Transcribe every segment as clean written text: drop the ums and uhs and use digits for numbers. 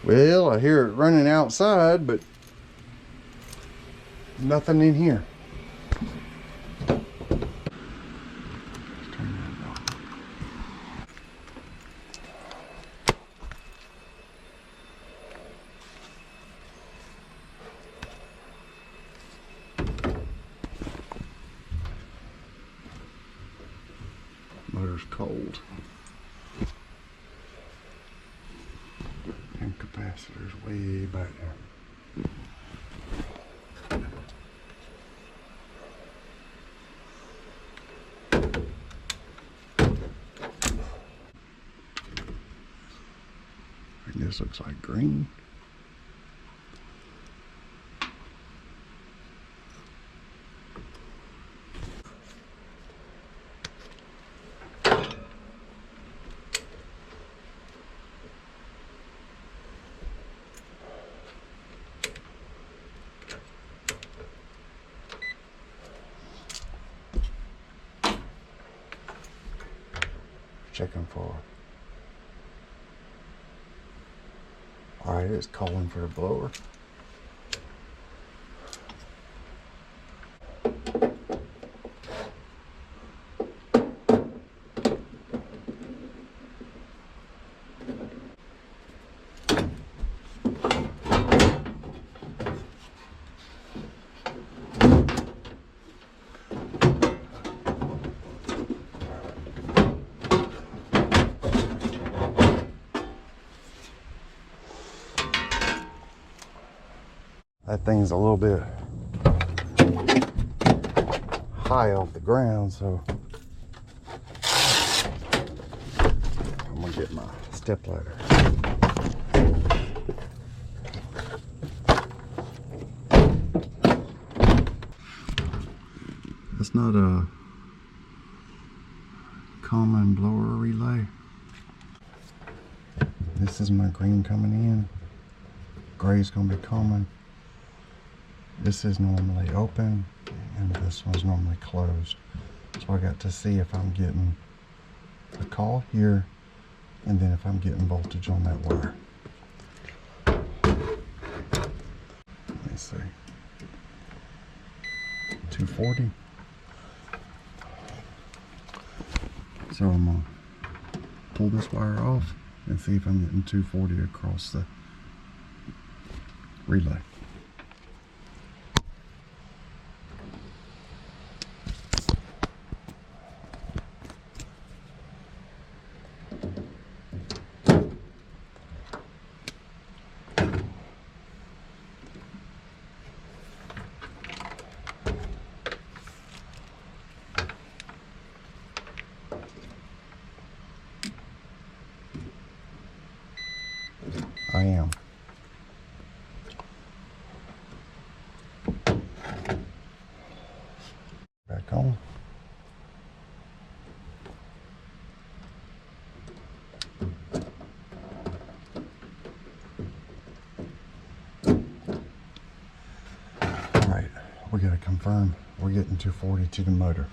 Well, I hear it running outside, but nothing in here. Motor's cold. And capacitor's way back there. This looks like green. Checking for. Alright, it's calling for a blower. That thing's a little bit high off the ground, so I'm gonna get my step ladder. That's not a common blower relay. This is my green coming in. Gray's gonna be common. This is normally open and this one's normally closed. So I got to see if I'm getting a call here and then if I'm getting voltage on that wire. Let me see. 240. So I'm gonna pull this wire off and see if I'm getting 240 across the relay. I am. Back on. All right, we gotta confirm we're getting 240 to the motor.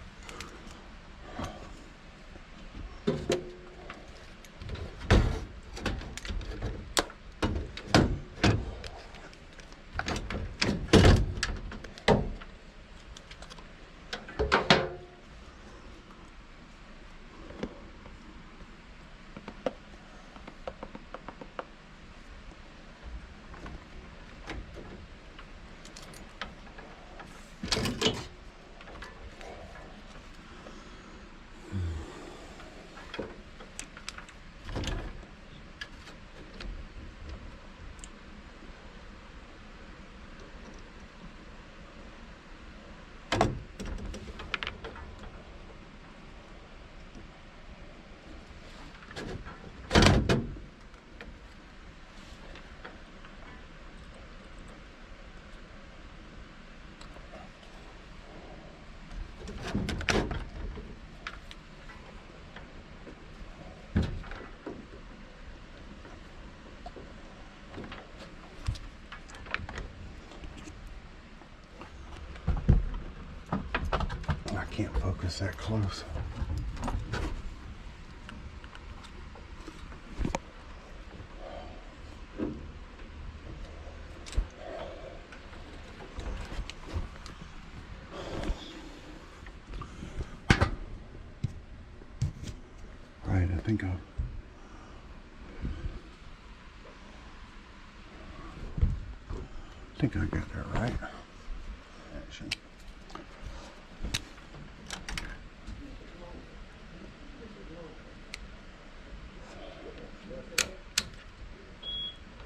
Can't focus that close. think I got that right. Action.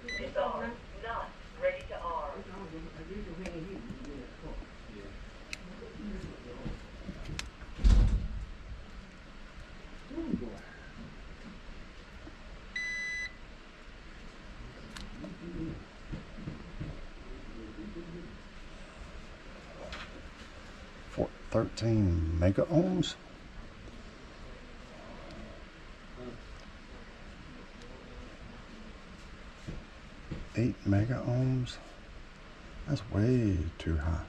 Disarm, not ready to arm. 13 mega ohms. 8 mega ohms. That's way too high.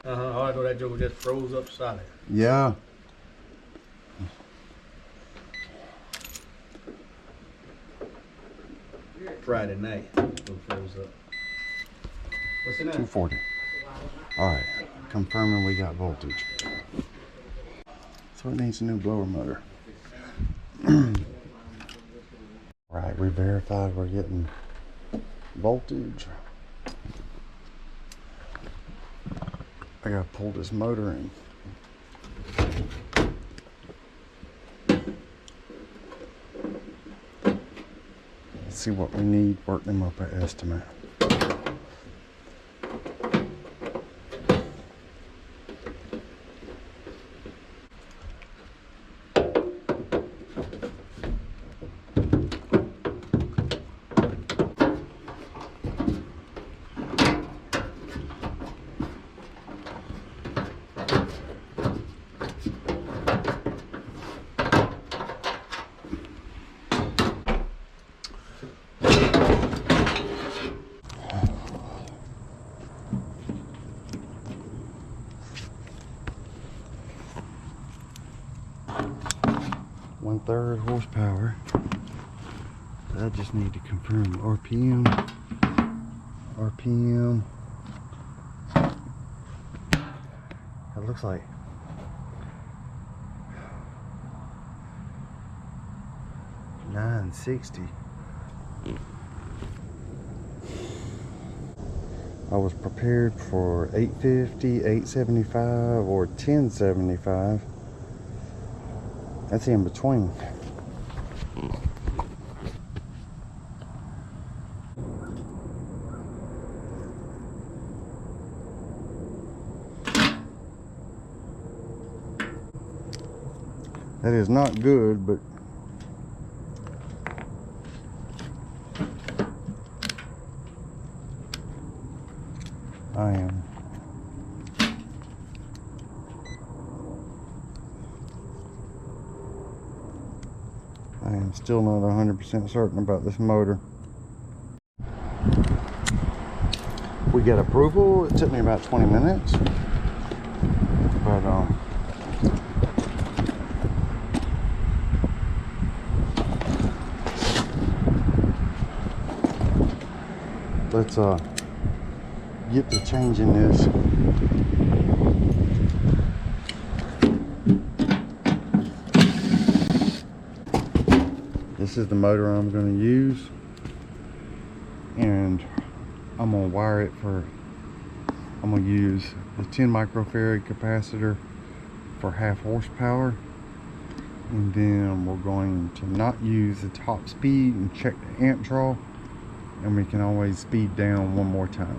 Oh, I thought that joke just froze up solid. Yeah. Friday night, it froze up. What's the name? 240. Alright, confirming we got voltage. So it needs a new blower motor. Right, we verified we're getting voltage. I gotta pull this motor in. Let's see what we need, work them up an estimate. One-third horsepower. I just need to confirm RPM. RPM. It looks like 960. I was prepared for 850, 875, or 1075. That's in between. That is not good, but I am still not 100% certain about this motor. We got approval. It took me about 20 minutes, but let's get to changing this. This is the motor I'm going to use, and I'm going to wire it for, I'm going to use the 10 microfarad capacitor for half horsepower, and then we're going to not use the top speed and check the amp draw, and we can always speed down one more time.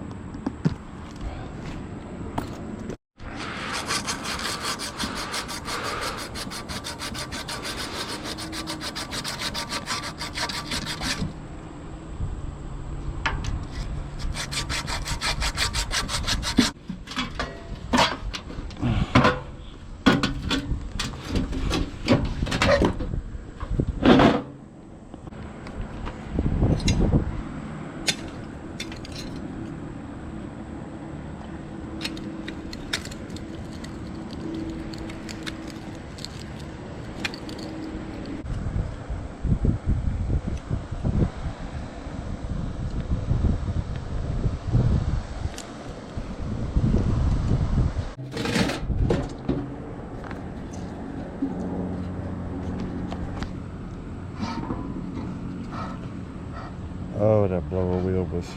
Oh, that blower wheel was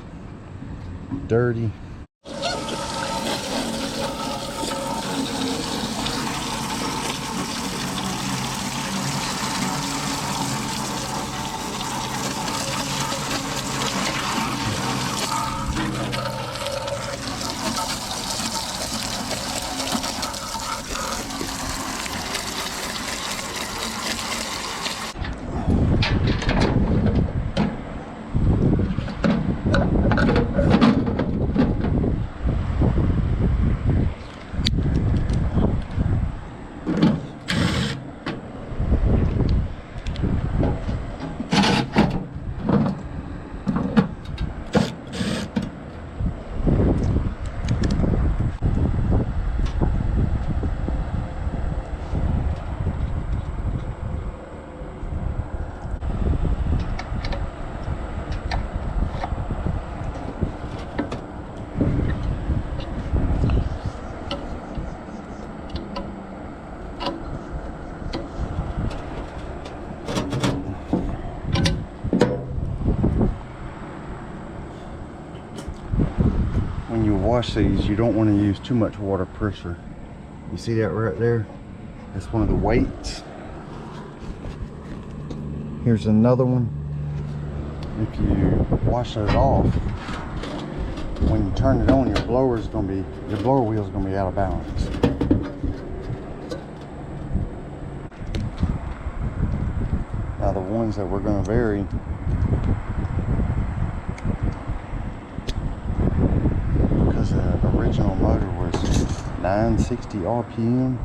dirty. When you wash these, you don't want to use too much water pressure. You see that right there? That's one of the weights. Here's another one. If you wash it off, when you turn it on, your blower wheel is gonna be out of balance. Now the ones that we're gonna vary, because the original motor was 960 RPM,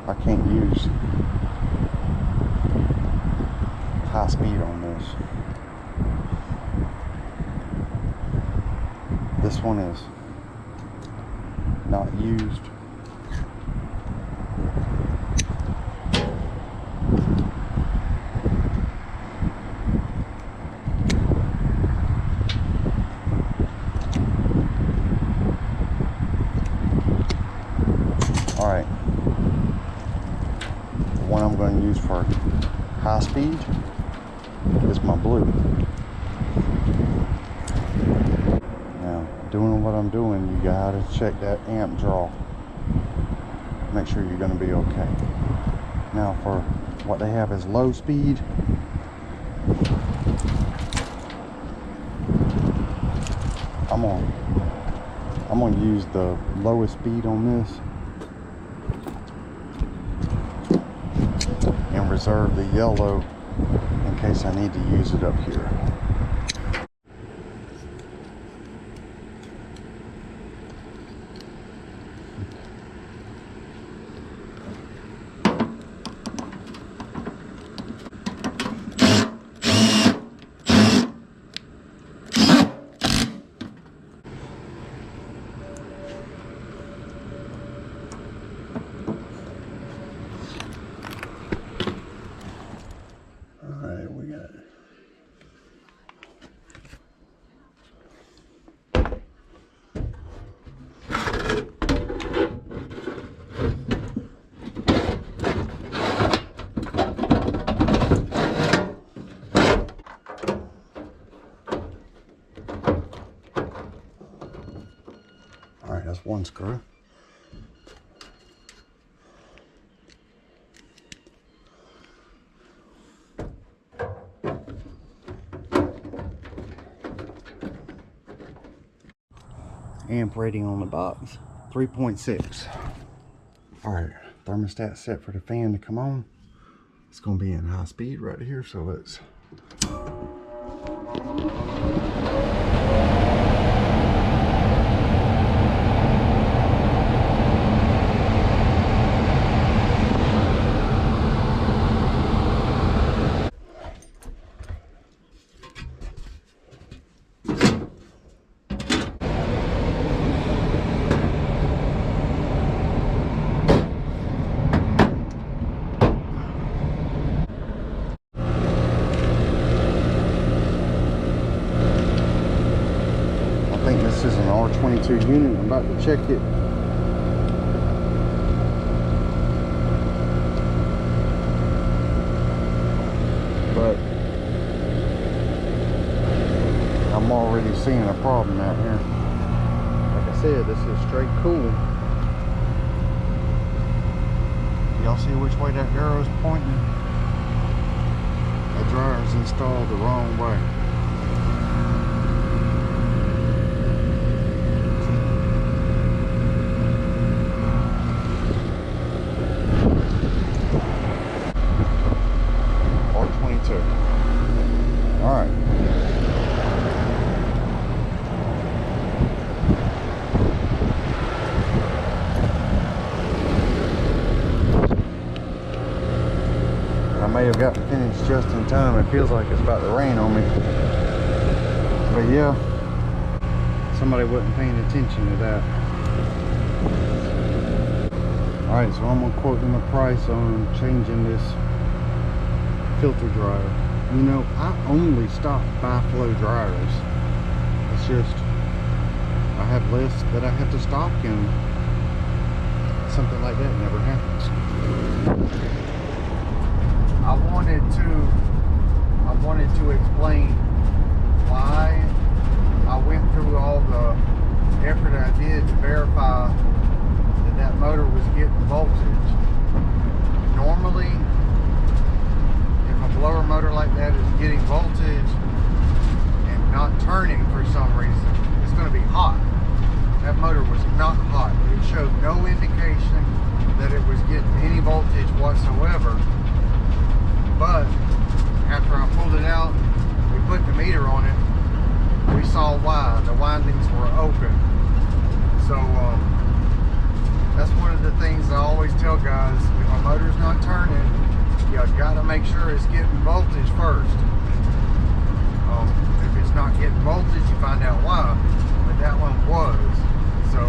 I can't use high speed on this. This one is not used. Alright, the one I'm going to use for high speed is my blue. Now, doing what I'm doing, you gotta check that amp draw. Make sure you're going to be okay. Now, for what they have is low speed. I'm gonna use the lowest speed on this and reserve the yellow in case I need to use it up here. Alright, that's one screw. Amp rating on the box, 3.6. Alright, thermostat set for the fan to come on. It's going to be in high speed right here, so let's... This is an R22 unit. I'm about to check it. But I'm already seeing a problem out here. Like I said, this is straight cool. Y'all see which way that arrow is pointing? That dryer is installed the wrong way. Alright. I may have got finished just in time. It feels like it's about to rain on me. But yeah, somebody wasn't paying attention to that. Alright, so I'm gonna quote them a price on changing this filter dryer. You know, I only stock by flow dryers. It's just I have less that I have to stock, and something like that never happens. I wanted to explain why I went through all the effort I did to verify that that motor was getting voltage. Normally, a blower motor like that is getting voltage and not turning for some reason, it's going to be hot. That motor was not hot. It showed no indication that it was getting any voltage whatsoever. But after I pulled it out, we put the meter on it, we saw why. The windings were open. So that's one of the things I always tell guys: if a motor's not turning, you gotta make sure it's getting voltage first. If it's not getting voltage, you find out why. But that one was. So